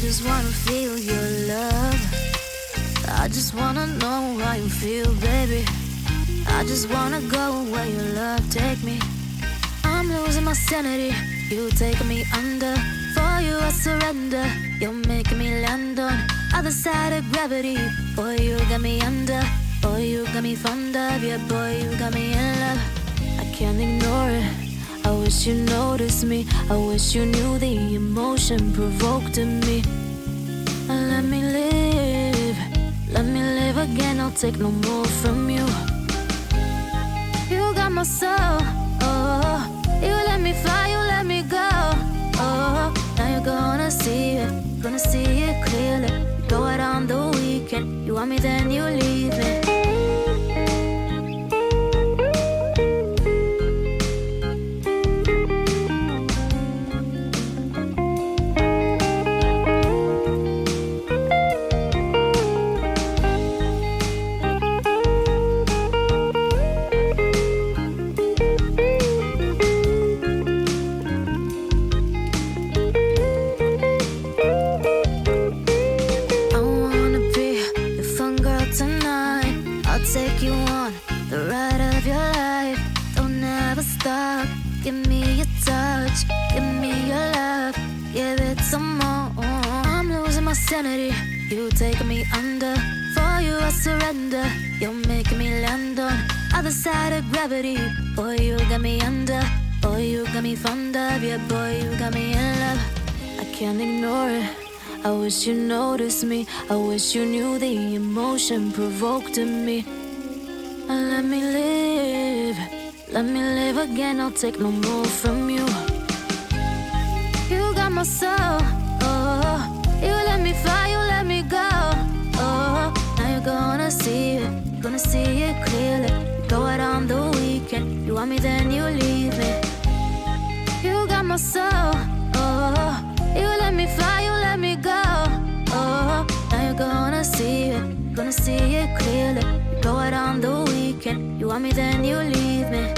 just wanna feel your love. I just wanna know how you feel, baby. I just wanna go where your love take me. I'm losing my sanity, you taking me under. For you I surrender, you're making me land on other side of gravity. Boy, you got me under. Boy, you got me fond of. Yeah, boy, you got me in love. I can't ignore it. I wish you noticed me. I wish you knew the emotion provoked in me. Let me live. Let me live again. I'll take no more from you. You got my soul. Oh, you let me fly. You let me go. Oh, now you're gonna see it. Gonna see it clearly. Go out on the weekend. You want me, then you leave me. Take you on the ride of your life. Don't ever stop. Give me your touch. Give me your love. Give it some more. I'm losing my sanity. You taking me under. For you I surrender. You're making me land on other side of gravity. Boy, you got me under. Boy, you got me fond of. Yeah, boy, you got me in love. I can't ignore it. I wish you noticed me. I wish you knew the emotion provoked in me. Let me live. Let me live again. I'll take no more from you. You got my soul. Oh, you let me fly. You let me go. Oh, now you're gonna see it. Gonna see it clearly. Go out on the weekend. You want me, then you leave me. You got my soul. Oh, you let me fly. You let me go. Oh, now you're gonna see it. Gonna see it clearly. Go out on the weekend. You want me, then you leave me.